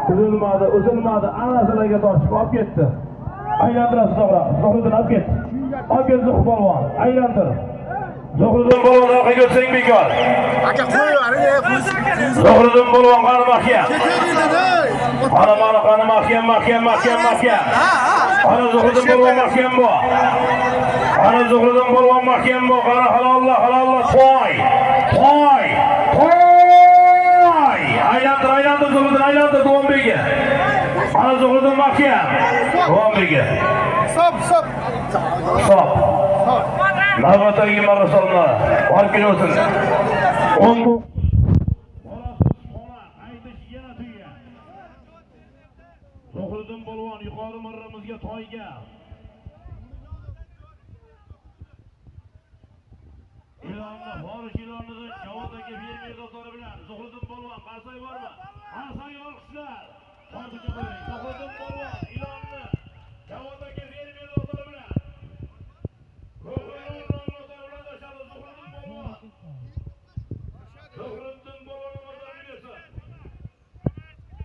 Tuzilmadi, uzilmadi, anasalarga tortib olib ketdi. Aylantirasiz to'g'ri. Zuhriddin olib ket. Olib ket Zuhri polvon. Aylantir. Zuhriddin polvon orqaga o'tsang bekor. Aka qo'y, Zuhriddin polvon qani mahkam. Qani mahkam. Qani Zuhriddin polvon mahkam bu. Qani Zuhriddin polvon mahkam bu. Qani halollar. To'y. Aylantir Zuhriddin, aylantir Do'mbega. Qani Zuhriddin mahkam. Do'mbega. Stop. Navbatdagi marra solma. Olib kelsin. Zuhriddin polvon yuqori marramizga toyga. Ilonni Forish ilonini Javod aka bermaydi dori bilan. Zuhriddin polvon qarsay bormi?